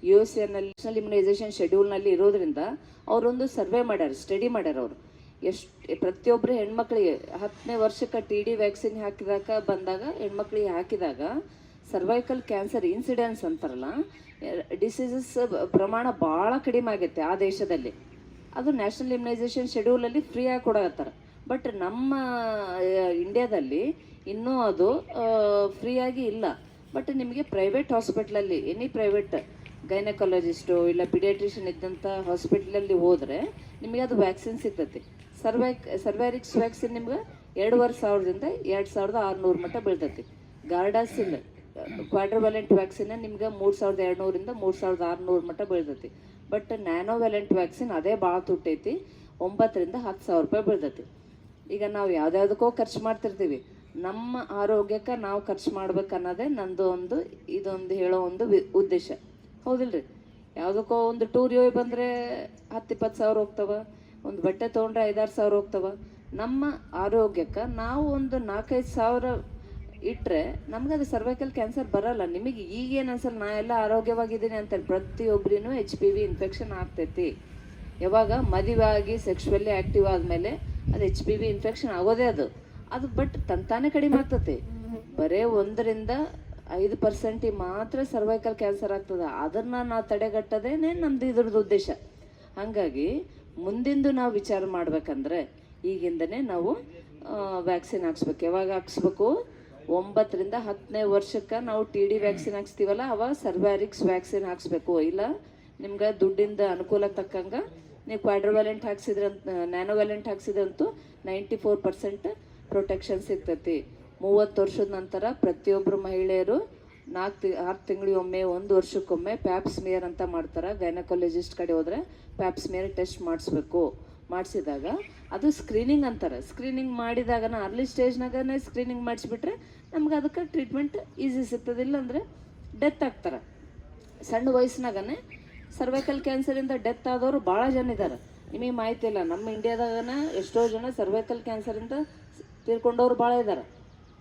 USA ನ್ಯಾಷನಲ್ ಇಮ್ಯುನೈಸೇಷನ್ ಶೆಡ್ಯೂಲ್ನಲ್ಲಿ ಇರೋದ್ರಿಂದ ಅವರೊಂದು ಸರ್ವೆ ಮಾಡ್ಯಾರ, ಸ್ಟಡಿ ಮಾಡ್ಯಾರ. ಅವರು ಪ್ರತಿಯೊಬ್ಬರು ಹೆಣ್ಮಕ್ಳಿಗೆ 10ನೇ ವರ್ಷಕ್ಕೆ TD ವ್ಯಾಕ್ಸಿನ್ ಬಂದಾಗ ಹೆಣ್ಮಕ್ಳಿಗೆ ಹಾಕಿದಾಗ ಸರ್ವೈಕಲ್ ಕ್ಯಾನ್ಸರ್ ಇನ್ಸಿಡೆನ್ಸ್ ಅಂತಾರಲ್ಲ, ಡಿಸೀಸಸ್ ಪ್ರಮಾಣ ಭಾಳ ಕಡಿಮೆ ಆಗೈತೆ ಆ ದೇಶದಲ್ಲಿ. ಅದು ನ್ಯಾಷನಲ್ ಇಮ್ಯುನೈಸೇಷನ್ ಶೆಡ್ಯೂಲಲ್ಲಿ ಫ್ರೀಯಾಗಿ ಕೊಡಕತ್ತಾರೆ. ಬಟ್ ನಮ್ಮ ಇಂಡಿಯಾದಲ್ಲಿ ಇನ್ನೂ ಅದು ಫ್ರೀಯಾಗಿ ಇಲ್ಲ. ಬಟ್ ನಿಮಗೆ ಪ್ರೈವೇಟ್ ಹಾಸ್ಪಿಟ್ಲಲ್ಲಿ, ಎನಿ ಪ್ರೈವೇಟ್ ಗೈನಕಾಲಜಿಸ್ಟು ಇಲ್ಲ ಪಿಡಿಯಾಟ್ರಿಷಿಯನ್ ಇದ್ದಂಥ ಹಾಸ್ಪಿಟ್ಲಲ್ಲಿ ಹೋದರೆ ನಿಮಗೆ ಅದು ವ್ಯಾಕ್ಸಿನ್ ಸಿಗ್ತೈತಿ. ಸರ್ವ್ಯಾರಿಕ್ಸ್ ವ್ಯಾಕ್ಸಿನ್ ನಿಮ್ಗೆ 2,500ದಿಂದ 2,600 ಮಟ್ಟ ಬೀಳ್ತೈತಿ. ಗಾರ್ಡಾಸಿಲ್ ಕ್ವಾಡ್ರಿವ್ಯಾಲೆಂಟ್ ವ್ಯಾಕ್ಸಿನ್ ನಿಮ್ಗೆ 3,200ರಿಂದ 3,600 ಮಟ್ಟ ಬೀಳ್ತೈತಿ. ಬಟ್ ನ್ಯಾನೋವ್ಯಾಲೆಂಟ್ ವ್ಯಾಕ್ಸಿನ್ ಅದೇ ಭಾಳ ತುಟ್ಟೈತಿ, 9,000ರಿಂದ 10,000 ರೂಪಾಯಿ ಬೀಳ್ತೈತಿ. ಈಗ ನಾವು ಯಾವುದ್ಯಾವುದಕ್ಕೋ ಖರ್ಚು ಮಾಡ್ತಿರ್ತೀವಿ, ನಮ್ಮ ಆರೋಗ್ಯಕ್ಕೆ ನಾವು ಖರ್ಚು ಮಾಡ್ಬೇಕನ್ನೋದೇ ಇದೊಂದು ಹೇಳೋ ಒಂದು ಉದ್ದೇಶ. ಹೌದಿಲ್ರಿ? ಯಾವುದಕ್ಕೋ ಒಂದು ಟೂರ್ ಹೋಗಿ ಬಂದರೆ 10-20 ಸಾವಿರ ಹೋಗ್ತವ, ಒಂದು ಬಟ್ಟೆ ತೊಗೊಂಡ್ರೆ 5-6 ಸಾವಿರ ಹೋಗ್ತವ. ನಮ್ಮ ಆರೋಗ್ಯಕ್ಕೆ ನಾವು ಒಂದು 4-5 ಸಾವಿರ ಇಟ್ಟರೆ ನಮ್ಗೆ ಅದು ಸರ್ವೈಕಲ್ ಕ್ಯಾನ್ಸರ್ ಬರಲ್ಲ. ನಿಮಗೆ ಈಗೇನು ಅನ್ಸಲ್ಲ, ನಾ ಎಲ್ಲ ಆರೋಗ್ಯವಾಗಿದ್ದೀನಿ ಅಂತೇಳಿ. ಪ್ರತಿಯೊಬ್ಬರಿಗೂ HPV ಇನ್ಫೆಕ್ಷನ್ ಆಗ್ತೈತಿ. ಯಾವಾಗ ಮದುವೆ ಆಗಿ ಸೆಕ್ಶುವಲಿ ಆ್ಯಕ್ಟಿವ್ ಆದಮೇಲೆ ಅದು HPV ಇನ್ಫೆಕ್ಷನ್ ಆಗೋದೇ ಅದು ಬಟ್ ತಂತಾನೆ ಕಡಿಮೆ ಆಗ್ತೈತಿ. ಬರೀ 1ರಿಂದ 5% ಮಾತ್ರ ಸರ್ವೈಕಲ್ ಕ್ಯಾನ್ಸರ್ ಆಗ್ತದೆ. ಅದನ್ನು ನಾವು ತಡೆಗಟ್ಟೋದೇನೆ ನಮ್ದು ಇದ್ರದ್ದು ಉದ್ದೇಶ. ಹಾಗಾಗಿ ಮುಂದಿಂದು ನಾವು ವಿಚಾರ ಮಾಡ್ಬೇಕಂದ್ರೆ ಈಗಿಂದನೇ ನಾವು ವ್ಯಾಕ್ಸಿನ್ ಹಾಕ್ಸ್ಬೇಕು. ಯಾವಾಗ ಹಾಕ್ಸ್ಬೇಕು? 9ರಿಂದ 10ನೇ ವರ್ಷಕ್ಕೆ ನಾವು TD ವ್ಯಾಕ್ಸಿನ್ ಹಾಕ್ಸ್ತೀವಲ್ಲ, ಅವಾಗ ಸರ್ವ್ಯಾರಿಕ್ಸ್ ವ್ಯಾಕ್ಸಿನ್ ಹಾಕ್ಸ್ಬೇಕು. ಇಲ್ಲ ನಿಮ್ಗೆ ದುಡ್ಡಿಂದ ಅನುಕೂಲಕ್ಕೆ ತಕ್ಕಂಗೆ ನೀವು ಕ್ವಾಡ್ರಿವ್ಯಾಲೆಂಟ್ ಹಾಕ್ಸಿದ್ರಂತ, ನ್ಯಾನೋವ್ಯಾಲೆಂಟ್ ಹಾಕ್ಸಿದ್ರಂತೂ 94% ಪ್ರೊಟೆಕ್ಷನ್ ಸಿಗ್ತೈತಿ. 30 ವರ್ಷದ ನಂತರ ಪ್ರತಿಯೊಬ್ಬರು ಮಹಿಳೆಯರು 6 ತಿಂಗಳಿಗೊಮ್ಮೆ, 1 ವರ್ಷಕ್ಕೊಮ್ಮೆ ಪ್ಯಾಪ್ಸ್ಮಿಯರ್ ಅಂತ ಮಾಡ್ತಾರೆ. ಗೈನಕಾಲಜಿಸ್ಟ್ ಕಡೆ ಹೋದರೆ ಪ್ಯಾಪ್ಸ್ಮಿಯರ್ ಟೆಸ್ಟ್ ಮಾಡಿಸ್ಬೇಕು. ಮಾಡಿಸಿದಾಗ ಅದು ಸ್ಕ್ರೀನಿಂಗ್ ಅಂತಾರೆ. ಸ್ಕ್ರೀನಿಂಗ್ ಮಾಡಿದಾಗ ಅರ್ಲಿ ಸ್ಟೇಜ್ನಾಗನೇ ಸ್ಕ್ರೀನಿಂಗ್ ಮಾಡಿಸ್ಬಿಟ್ರೆ ನಮ್ಗೆ ಅದಕ್ಕೆ ಟ್ರೀಟ್ಮೆಂಟ್ ಈಸಿ ಸಿಗ್ತದೆ. ಇಲ್ಲಾಂದರೆ ಡೆತ್ ಆಗ್ತಾರೆ. ಸಣ್ಣ ವಯಸ್ಸಿನಾಗನೇ ಸರ್ವೈಕಲ್ ಕ್ಯಾನ್ಸರಿಂದ ಡೆತ್ ಆದವರು ಭಾಳ ಜನ ಇದ್ದಾರೆ. ನಿಮಗೆ ಮಾಹಿತಿ ಇಲ್ಲ, ನಮ್ಮ ಇಂಡಿಯಾದಾಗನ ಎಷ್ಟೋ ಜನ ಸರ್ವೈಕಲ್ ಕ್ಯಾನ್ಸರಿಂದ ತೀರ್ಕೊಂಡವ್ರು ಭಾಳ ಇದ್ದಾರೆ.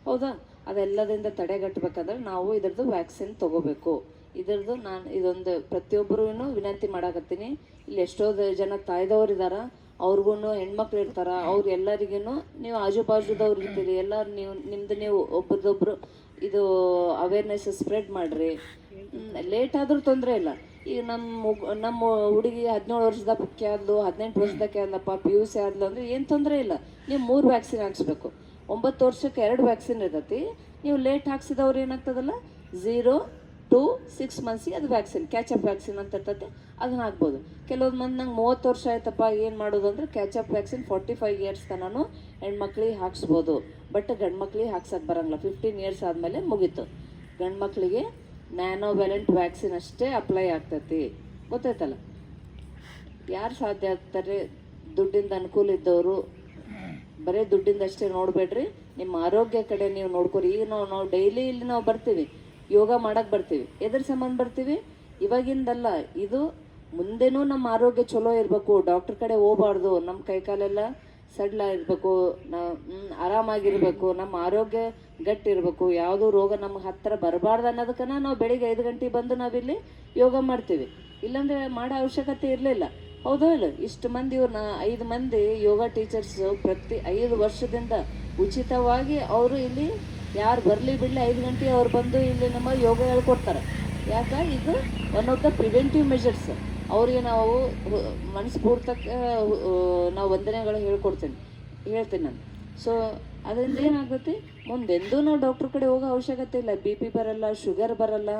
ಹೌದಾ? ಅದೆಲ್ಲದಿಂದ ತಡೆಗಟ್ಟಬೇಕಂದ್ರೆ ನಾವು ಇದ್ರದ್ದು ವ್ಯಾಕ್ಸಿನ್ ತೊಗೋಬೇಕು. ಇದೊಂದು ಪ್ರತಿಯೊಬ್ಬರೂ ವಿನಂತಿ ಮಾಡಾಕತ್ತೀನಿ. ಇಲ್ಲಿ ಎಷ್ಟೋ ಜನ ತಾಯ್ದವ್ರು ಇದ್ದಾರೆ, ಅವ್ರಿಗೂ ಹೆಣ್ಮಕ್ಳು ಇರ್ತಾರೆ. ಅವ್ರು ಎಲ್ಲರಿಗೂ ನೀವು ಆಜು ಬಾಜುದವ್ರು ಇರ್ತೀರಿ, ಎಲ್ಲರೂ ನೀವು ಒಬ್ರದೊಬ್ರು ಇದು ಅವೇರ್ನೆಸ್ ಸ್ಪ್ರೆಡ್ ಮಾಡಿರಿ. ಲೇಟ್ ಆದರೂ ತೊಂದರೆ ಇಲ್ಲ. ಈಗ ನಮ್ಮ ಹುಡುಗಿ 17 ವರ್ಷದಕ್ಕೆ ಆದ್ಲು, 18 ವರ್ಷದಕ್ಕೆ ಆದ್ಲಪ್ಪ, PUC ಆದ್ಲು ಅಂದರೆ ಏನು ತೊಂದರೆ ಇಲ್ಲ. ನೀವು 3 ವ್ಯಾಕ್ಸಿನ್ ಹಾಕ್ಸ್ಬೇಕು. 9 ವರ್ಷಕ್ಕೆ 2 ವ್ಯಾಕ್ಸಿನ್ ಇರ್ತೈತಿ. ನೀವು ಲೇಟ್ ಹಾಕ್ಸಿದವ್ರು ಏನಾಗ್ತದಲ್ಲ, 0 to 6 ಮಂತ್ಸಿಗೆ ಅದು ವ್ಯಾಕ್ಸಿನ್, ಕ್ಯಾಚಪ್ ವ್ಯಾಕ್ಸಿನ್ ಅಂತ ಇರ್ತೈತಿ, ಅದನ್ನ ಹಾಕ್ಬೋದು. ಕೆಲವೊಂದು ಮಂದಿ ನಂಗೆ 30 ವರ್ಷ ಆಯ್ತಪ್ಪ, ಏನು ಮಾಡೋದು ಅಂದರೆ ಕ್ಯಾಚಪ್ ವ್ಯಾಕ್ಸಿನ್ 45 ಇಯರ್ಸ್ ತನೂ ಹೆಣ್ಮಕ್ಳಿಗೆ ಹಾಕ್ಸ್ಬೋದು. ಬಟ್ ಗಂಡು ಮಕ್ಳಿಗೆ ಹಾಕ್ಸಕ್ಕೆ ಬರೋಂಗಿಲ್ಲ. 15 ಇಯರ್ಸ್ ಆದಮೇಲೆ ಮುಗೀತು. ಗಂಡು ಮಕ್ಕಳಿಗೆ ನ್ಯಾನೋವ್ಯಾಲೆಂಟ್ ವ್ಯಾಕ್ಸಿನ್ ಅಷ್ಟೇ ಅಪ್ಲೈ ಆಗ್ತೈತಿ. ಗೊತ್ತಾಯ್ತಲ್ಲ? ಯಾರು ಸಾಧ್ಯ ಆಗ್ತಾರೆ? ದುಡ್ಡಿಂದ ಅನುಕೂಲ ಇದ್ದವರು. ಬರೀ ದುಡ್ಡಿಂದ ಅಷ್ಟೇ ನೋಡಬೇಡ್ರಿ, ನಿಮ್ಮ ಆರೋಗ್ಯ ಕಡೆ ನೀವು ನೋಡ್ಕೊರಿ. ಈಗ ನಾವು ಡೈಲಿ ಇಲ್ಲಿ ನಾವು ಬರ್ತೀವಿ, ಯೋಗ ಮಾಡೋಕ್ಕೆ ಬರ್ತೀವಿ. ಎದ್ರ ಸಂಬಂಧ ಬರ್ತೀವಿ? ಇವಾಗಿಂದಲ್ಲ, ಇದು ಮುಂದೆನೂ ನಮ್ಮ ಆರೋಗ್ಯ ಚಲೋ ಇರಬೇಕು, ಡಾಕ್ಟ್ರ್ ಕಡೆ ಹೋಗ್ಬಾರ್ದು, ನಮ್ಮ ಕೈಕಾಲೆಲ್ಲ ಸಡ್ಲ ಇರಬೇಕು, ಆರಾಮಾಗಿರ್ಬೇಕು, ನಮ್ಮ ಆರೋಗ್ಯ ಗಟ್ಟಿರಬೇಕು, ಯಾವುದೂ ರೋಗ ನಮ್ಗೆ ಹತ್ತಿರ ಬರಬಾರ್ದು ಅನ್ನೋದಕ್ಕನ ನಾವು ಬೆಳಿಗ್ಗೆ 5 ಗಂಟೆಗೆ ಬಂದು ನಾವಿಲ್ಲಿ ಯೋಗ ಮಾಡ್ತೀವಿ. ಇಲ್ಲಾಂದರೆ ಮಾಡೋ ಅವಶ್ಯಕತೆ ಇರಲಿಲ್ಲ. ಹೌದೋ ಇಲ್ಲ? ಇಷ್ಟು ಮಂದಿ ಇವ್ರನ್ನ 5 ಮಂದಿ ಯೋಗ ಟೀಚರ್ಸು ಪ್ರತಿ 5 ವರ್ಷದಿಂದ ಉಚಿತವಾಗಿ ಅವರು ಇಲ್ಲಿ ಯಾರು ಬರಲಿ ಬಿಡಲಿ 5 ಗಂಟೆಗೆ ಅವ್ರು ಬಂದು ಇಲ್ಲಿ ನಮ್ಮ ಯೋಗ ಹೇಳ್ಕೊಡ್ತಾರೆ. ಯಾಕೆ? ಇದು one of the preventive measures. ಅವರಿಗೆ ನಾವು ಮನಸ್ಪೂರ್ತಕ ನಾವು ವಂದನೆಗಳು ಹೇಳ್ತೀನಿ ನಾನು. ಸೊ ಅದರಿಂದ ಏನಾಗುತ್ತೆ, ಮುಂದೆಂದೂ ನಾವು ಡಾಕ್ಟ್ರ್ ಕಡೆ ಹೋಗೋ ಅವಶ್ಯಕತೆ ಇಲ್ಲ. BP ಬರಲ್ಲ, ಶುಗರ್ ಬರಲ್ಲ,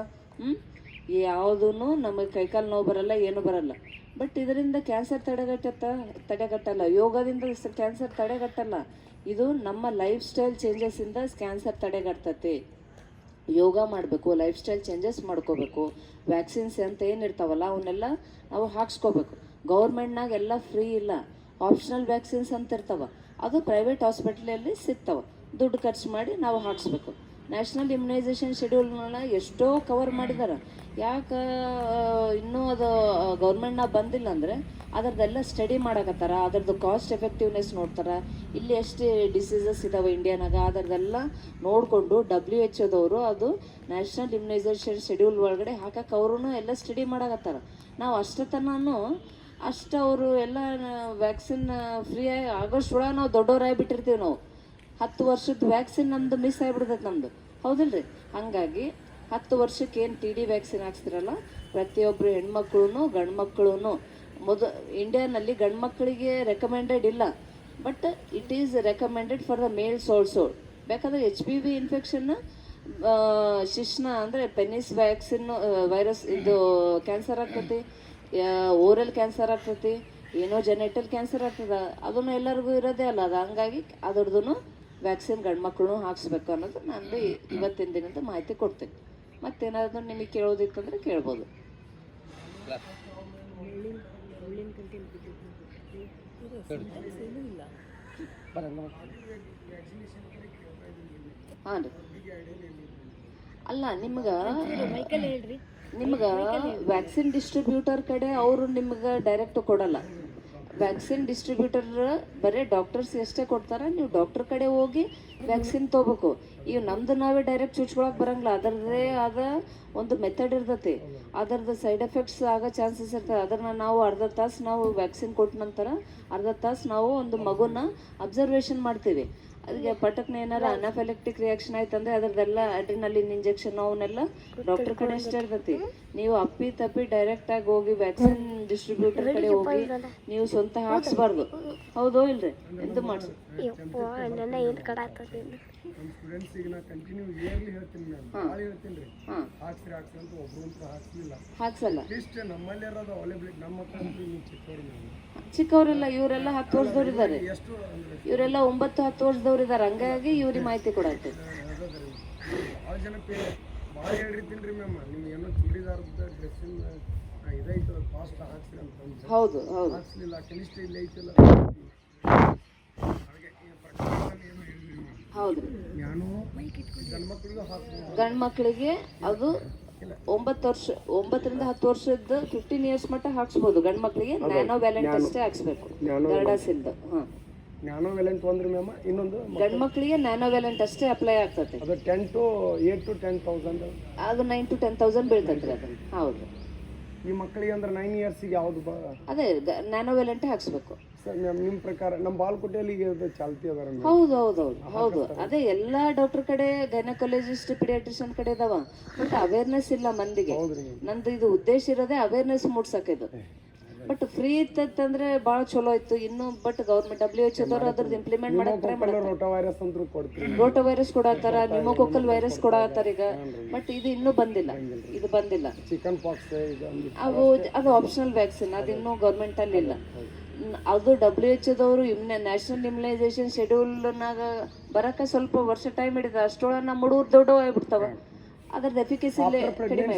ಯಾವುದೂ ನಮಗೆ ಕೈಕಾಲು ನೋವು ಬರಲ್ಲ, ಏನೂ ಬರಲ್ಲ. ಬಟ್ ಇದರಿಂದ ಕ್ಯಾನ್ಸರ್ ತಡೆಗಟ್ಟಲ್ಲ. ಯೋಗದಿಂದ ಕ್ಯಾನ್ಸರ್ ತಡೆಗಟ್ಟಲ್ಲ. ಇದು ನಮ್ಮ ಲೈಫ್ ಸ್ಟೈಲ್ ಚೇಂಜಸ್ಸಿಂದ ಕ್ಯಾನ್ಸರ್ ತಡೆಗಟ್ತತೆ. ಯೋಗ ಮಾಡಬೇಕು, ಲೈಫ್ ಸ್ಟೈಲ್ ಚೇಂಜಸ್ ಮಾಡ್ಕೋಬೇಕು. ವ್ಯಾಕ್ಸಿನ್ಸ್ ಅಂತ ಏನಿರ್ತಾವಲ್ಲ ಅವನ್ನೆಲ್ಲ ನಾವು ಹಾಕ್ಸ್ಕೋಬೇಕು. ಗೌರ್ಮೆಂಟ್ನಾಗ ಎಲ್ಲ ಫ್ರೀ ಇಲ್ಲ, ಆಪ್ಷನಲ್ ವ್ಯಾಕ್ಸಿನ್ಸ್ ಅಂತ ಇರ್ತಾವ, ಅದು ಪ್ರೈವೇಟ್ ಹಾಸ್ಪಿಟ್ಲಲ್ಲಿ ಸಿಗ್ತಾವೆ. ದುಡ್ಡು ಖರ್ಚು ಮಾಡಿ ನಾವು ಹಾಕ್ಸ್ಬೇಕು. ನ್ಯಾಷನಲ್ ಇಮ್ಯುನೈಸೇಷನ್ ಶೆಡ್ಯೂಲ್ನ ಎಷ್ಟೋ ಕವರ್ ಮಾಡಿದ್ದಾರೆ. ಯಾಕೆ ಇನ್ನೂ ಅದು ಗೌರ್ಮೆಂಟ್ನಾಗ ಬಂದಿಲ್ಲ ಅಂದರೆ ಅದರದ್ದೆಲ್ಲ ಸ್ಟಡಿ ಮಾಡಕತ್ತಾರ, ಅದರದ್ದು ಕಾಸ್ಟ್ ಎಫೆಕ್ಟಿವ್ನೆಸ್ ನೋಡ್ತಾರೆ. ಇಲ್ಲಿ ಎಷ್ಟು ಡಿಸೀಸಸ್ ಇದ್ದಾವೆ ಇಂಡಿಯಾನಾಗ ಅದರದ್ದೆಲ್ಲ ನೋಡಿಕೊಂಡು WHO ಅದು ನ್ಯಾಷನಲ್ ಇಮ್ಯುನೈಸೇಷನ್ ಶೆಡ್ಯೂಲ್ ಒಳಗಡೆ ಹಾಕಕ್ಕೆ ಅವರು ಎಲ್ಲ ಸ್ಟಡಿ ಮಾಡಕತ್ತಾರ. ನಾವು ಅಷ್ಟತನೂ ಅವರು ಎಲ್ಲ ವ್ಯಾಕ್ಸಿನ್ ಫ್ರೀ ಆಗೋಷ್ಟೊಳಗೆ ನಾವು ದೊಡ್ಡವರಾಗಿಬಿಟ್ಟಿರ್ತೀವಿ. ನಾವು 10 ವರ್ಷದ ವ್ಯಾಕ್ಸಿನ್ ನಮ್ಮದು ಮಿಸ್ ಆಗಿಬಿಡ್ತೈತೆ ನಮ್ಮದು, ಹೌದಿಲ್ರಿ? ಹಾಗಾಗಿ 10 ವರ್ಷಕ್ಕೆ ಏನು TD ವ್ಯಾಕ್ಸಿನ್ ಹಾಕ್ಸ್ತಿರಲ್ಲ, ಪ್ರತಿಯೊಬ್ಬರು ಹೆಣ್ಮಕ್ಳು ಗಂಡು ಮಕ್ಕಳು ಇಂಡಿಯಾನಲ್ಲಿ ಗಂಡು ಮಕ್ಕಳಿಗೆ ರೆಕಮೆಂಡೆಡ್ ಇಲ್ಲ, but it is recommended for the males also. ಬೇಕಾದ್ರೆ HPV ಇನ್ಫೆಕ್ಷನ್, ಶಿಶ್ನ ಅಂದರೆ ಪೆನಿಸ್ ವ್ಯಾಕ್ಸಿನ್ ವೈರಸ್ ಇದು ಕ್ಯಾನ್ಸರ್ ಆಗ್ತೈತಿ, ಓರಲ್ ಕ್ಯಾನ್ಸರ್ ಆಗ್ತೈತಿ, ಏನೋ ಜೆನೆಟಲ್ ಕ್ಯಾನ್ಸರ್ ಆಗ್ತದೆ, ಅದನ್ನು ಎಲ್ಲರಿಗೂ ಇರೋದೇ ಅಲ್ಲ. ಅದು ಹಂಗಾಗಿ ಅದ್ರದ್ದು ವ್ಯಾಕ್ಸಿನ್ ಗಂಡು ಮಕ್ಕಳು ಹಾಕ್ಸ್ಬೇಕು ಅನ್ನೋದು ನಂದು ಇವತ್ತಿನ ದಿನದ ಮಾಹಿತಿ ಕೊಡ್ತೀನಿ. ಮತ್ತೇನಾದರೂ ನಿಮಗೆ ಕೇಳೋದಿತ್ತಂದರೆ ಕೇಳ್ಬೋದು. ಹಾಂ ರೀ. ಅಲ್ಲ, ನಿಮ್ಗೆ ವ್ಯಾಕ್ಸಿನ್ ಡಿಸ್ಟ್ರಿಬ್ಯೂಟರ್ ಕಡೆ ಅವರು ನಿಮ್ಗೆ ಡೈರೆಕ್ಟ್ ಕೊಡಲ್ಲ. ವ್ಯಾಕ್ಸಿನ್ ಡಿಸ್ಟ್ರಿಬ್ಯೂಟರ್ ಬರೀ ಡಾಕ್ಟರ್ಸ್ ಎಷ್ಟೇ ಕೊಡ್ತಾರೆ, ನೀವು ಡಾಕ್ಟರ್ ಕಡೆ ಹೋಗಿ ವ್ಯಾಕ್ಸಿನ್ ತೊಗೋಬೇಕು. ಇವು ನಮ್ದು ನಾವೇ ಡೈರೆಕ್ಟ್ ಚುಚ್ಕೊಳಕ್ಕೆ ಬರಂಗಿಲ್ಲ. ಅದರದ್ದೇ ಆದ ಒಂದು ಮೆಥಡ್ ಇರ್ತೈತಿ, ಅದರದ್ದು ಸೈಡ್ ಎಫೆಕ್ಟ್ಸ್ ಆಗೋ ಚಾನ್ಸಸ್ ಇರ್ತದೆ. ಅದನ್ನು ನಾವು ಅರ್ಧ ತಾಸು ನಾವು ವ್ಯಾಕ್ಸಿನ್ ಕೊಟ್ಟ ನಂತರ ಅರ್ಧ ತಾಸು ನಾವು ಒಂದು ಮಗುನ ಅಬ್ಸರ್ವೇಷನ್ ಮಾಡ್ತೀವಿ. ಅದಕ್ಕೆ ಪಟಕ್ನೆ ಏನಾರು ಅನಾಫೆಲೆಕ್ಟಿಕ್ ರಿಯಾಕ್ಷನ್ ಆಯ್ತಂದ್ರೆ ಅದರದ್ದೆಲ್ಲ ಅಡ್ರಿನಲಿನ್ ಇಂಜೆಕ್ಷನ್ ಅವನ್ನೆಲ್ಲ ಡಾಕ್ಟರ್ ಕಡೆ ಅಷ್ಟೇ ಇರ್ತೈತಿ. ನೀವು ಅಪ್ಪಿ ತಪ್ಪಿ ಡೈರೆಕ್ಟಾಗಿ ಹೋಗಿ ವ್ಯಾಕ್ಸಿನ್ ಡಿಸ್ಟ್ರಿಬ್ಯೂಟರ್ ಕಡೆ ಹೋಗಿ ನೀವು ಸ್ವಂತ ಹಾಕ್ಸ್ಬಾರ್ದು. ಹೌದೋ ಇಲ್ರಿ? ಎಂತ ಮಾಡಿಸಿ ಹಾಕ್ಸಲ್ಲ. ಚಿಕ್ಕವರೆಲ್ಲ ಇವರೆಲ್ಲ 10 ವರ್ಷದವ್ರು ಇದ್ದಾರೆ, ಇವರೆಲ್ಲ 9-10 ವರ್ಷದವ್ರು ಇದ್ದಾರೆ. ಹಂಗಾಗಿ ಇವ್ರಿಗೆ ಮಾಹಿತಿ ಕೊಡತ್ತೆ. ಹೌದು ಹೌದು. ಹೌದು, ಗಂಡು ಮಕ್ಕಳಿಗೆ ಅದು 9ರಿಂದ 10 ವರ್ಷದ 15 ಇಯರ್ಸ್ ಮಟ್ಟ ಹಾಕ್ಸ್ಬೋದು. ಗಂಡು ಮಕ್ಕಳಿಗೆ ನ್ಯಾನೋ ವ್ಯಾಲೆಂಟ್ ಅಷ್ಟೇ ಹಾಕ್ಸ್ಬೇಕು, ಗರ್ಡಾಸಿಂದ. ನ್ಯಾನೋ ವ್ಯಾಲೆಂಟ್ ಅಂದ್ರೆ ಮ್ಯಾಮ್ ಇನ್ನೊಂದು ಗಂಡು ಮಕ್ಕಳಿಗೆ ನ್ಯಾನೋ ವ್ಯಾಲೆಂಟ್ ಅಷ್ಟೇ ಅಪ್ಲೈ ಆಗ್ತದೆ. ಅದು 8 to 10,000 ಅದು 9 to 10,000 ಬೀಳ್ತೈತ್ರಿ ಅದು. ಹೌದು. ಈ ಮಕ್ಕಳಿಗೆ ಅಂದ್ರೆ 9 ಇಯರ್ಸ್ಗೆ ಯಾವುದು ಅದೇ ನ್ಯಾನೋ ವ್ಯಾಲೆಂಟ್ ಹಾಕ್ಸ್ಬೇಕು. ಸರ್ ಮ್ಯಾಮ್, ನಿಮ್ಮ ಪ್ರಕಾರ ನಮ್ಮ ಬಾಲ್ಕೋಟೆಯಲ್ಲಿ ಚಾಲ್ತಿ ಅದಾರ? ಹೌದು ಹೌದು ಹೌದು ಹೌದು. ಅದೇ ಎಲ್ಲ ಡಾಕ್ಟರ್ ಕಡೆ ಗೈನಕಾಲಜಿಸ್ಟ್ ಪಿಡಿಯಾಟ್ರಿಷಿಯನ್ ಕಡೆ ಇದಾವ, ಬಟ್ ಅವೇರ್ನೆಸ್ ಇಲ್ಲ ಮಂದಿಗೆ. ನಂದು ಇದು ಉದ್ದೇಶ ಇರೋದೇ ಅವೇರ್ನೆಸ್ ಮೂಡ್ಸಕ್ಕೆ ಇದು. ಬಟ್ ಫ್ರೀ ಇತ್ತಂದ್ರೆ ಭಾಳ ಚಲೋ ಇತ್ತು ಇನ್ನು. ಬಟ್ ಗೌರ್ಮೆಂಟ್ WHO ಅದ್ರದ್ದು ಇಂಪ್ಲಿಮೆಂಟ್ ಮಾಡಕ್ಕೆ ಟ್ರೈ ಮಾಡ್ತಾರೆ. ರೋಟೋ ವೈರಸ್ ಕೊಡತ್ತಾರ, ನ್ಯೂಮೋಕೋಕಲ್ ವೈರಸ್ ಕೊಡತ್ತಾರ ಈಗ. ಬಟ್ ಇದು ಇನ್ನೂ ಬಂದಿಲ್ಲ, ಇದು ಬಂದಿಲ್ಲ. ಚಿಕನ್ ಪಾಕ್ಸ್ ಅದು ಆಪ್ಷನಲ್ ವ್ಯಾಕ್ಸಿನ್, ಅದು ಇನ್ನೂ ಗೌರ್ಮೆಂಟ್ ಅಲ್ಲಿ ಇಲ್ಲ. ಅದು WHO ನ್ಯಾಷನಲ್ ಇಮ್ಯುನೈಸೇಷನ್ ಶೆಡ್ಯೂಲ್ನಾಗ ಬರಕ್ಕೆ ಸ್ವಲ್ಪ ವರ್ಷ ಟೈಮ್ ಹಿಡಿದ. ಅಷ್ಟೊಳಗೆ ನಮ್ಮ ಹುಡುಗರು ದೊಡ್ಡವು ಆಗ್ಬಿಡ್ತಾವ. ಅದ್ರದ್ದು ಎಫಿಕಸಿ ಕಡಿಮೆ.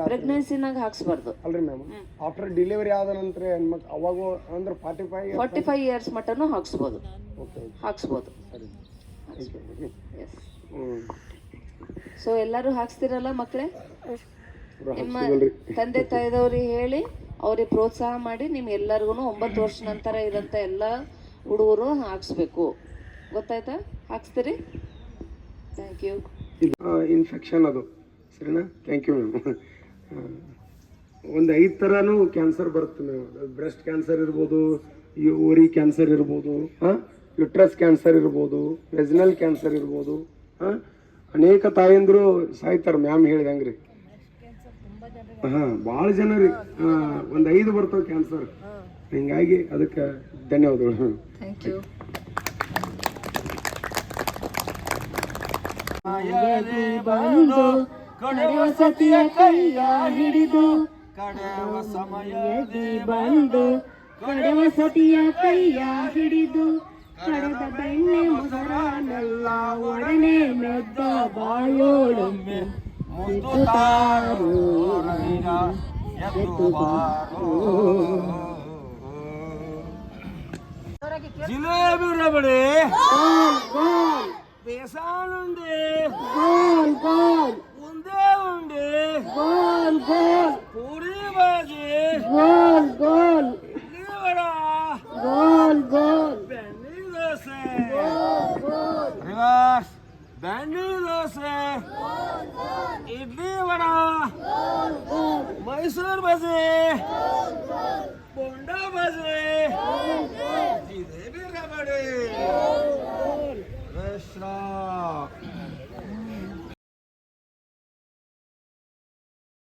ಪ್ರೆಗ್ನೆನ್ಸಿನಾಗ ಹಾಕ್ಸ್ಬಾರ್ದು ಅಲ್ರಿ ಮ್ಯಾಮ್. ಆಫ್ಟರ್ ಡೆಲಿವರಿ ಆದ ನಂತರ ಹೆಣ್ಮಕ್ಳು ಅವಾಗ ಅಂದ್ರೆ 45 ಇಯರ್ಸ್ ಮಟ್ಟನೂ ಹಾಕ್ಸ್ಬೋದು. ಸೊ ಎಲ್ಲರೂ ಹಾಕ್ಸ್ತಿರಲ್ಲ ಮಕ್ಕಳೇ? ನಿಮ್ಮ ತಂದೆ ತಾಯಿದವ್ರಿಗೆ ಹೇಳಿ ಅವ್ರಿಗೆ ಪ್ರೋತ್ಸಾಹ ಮಾಡಿ ನಿಮ್ಗೆಲ್ಲರಿಗೂ 9 ವರ್ಷ ನಂತರ ಇರೋಂಥ ಎಲ್ಲ ಹುಡುಗರು ಹಾಕ್ಸ್ಬೇಕು. ಗೊತ್ತಾಯ್ತಾ? ಹಾಕ್ಸ್ತೀರಿ? Thank you. ಇನ್ಫೆಕ್ಷನ್ ಅದು ಸರಿನಾ? Thank you ma'am. ಒಂದು 5 ಥರನೂ ಕ್ಯಾನ್ಸರ್ ಬರುತ್ತೆ ಮ್ಯಾಮ್. ಬ್ರೆಸ್ಟ್ ಕ್ಯಾನ್ಸರ್ ಇರ್ಬೋದು, ಓರಿ ಕ್ಯಾನ್ಸರ್ ಇರ್ಬೋದು, ಯುಟ್ರಸ್ ಕ್ಯಾನ್ಸರ್ ಇರ್ಬೋದು, ವೆಜ್ನಲ್ ಕ್ಯಾನ್ಸರ್ ಇರ್ಬೋದು. ಅನೇಕ ತಾಯಂದರು ಸಾಯ್ತಾರೆ ಮ್ಯಾಮ್ ಹೇಳಿದಂಗೆ ರೀ. ಭಾಳ ಜನ ರೀ, ಒಂದು 5 ಬರ್ತಾವೆ ಕ್ಯಾನ್ಸರ್. ಹಿಂಗಾಗಿ ಅದಕ್ಕೆ ಧನ್ಯವಾದಗಳು. Thank you. ಬಂದು ಕಡೆವ ಸತಿಯ ಕೈಯ ಹಿಡಿದು ಕಡೆವ ಸಮಯದಿ ಬಂದು ಕಡೆವ ಸತಿಯ ಕೈಯ ಹಿಡಿದು ಕಡೆದ ಬೆಣ್ಣೆ ಮೊಸರನ್ನೆಲ್ಲ ಒಡನೆ ಮೆದ್ದ ಬಾಯೋಳೊಮ್ಮೆ ಮುದ್ದು ತಾರೋ ರೈರ ಎದ್ದು ಬಾರೋ. ಜಿಲೇಬಿ ರಬಡಿ ಬೇಸಾನುಂಡೆ ಉಂಡೆ ಉಂಡೆ ಪೂರಿ ಬಾಜಿ ಇಡ್ಲಿ ವಡ ಬೆಣ್ಣೆ ದೋಸೆ ರಿವರ್ಸ್ ಬೆಣ್ಣೆ ದೋಸೆ ಇಡ್ಲಿ ವಡ ಮೈಸೂರು ಬಜಿ ಬೋಂಡಾ ಬಜಿ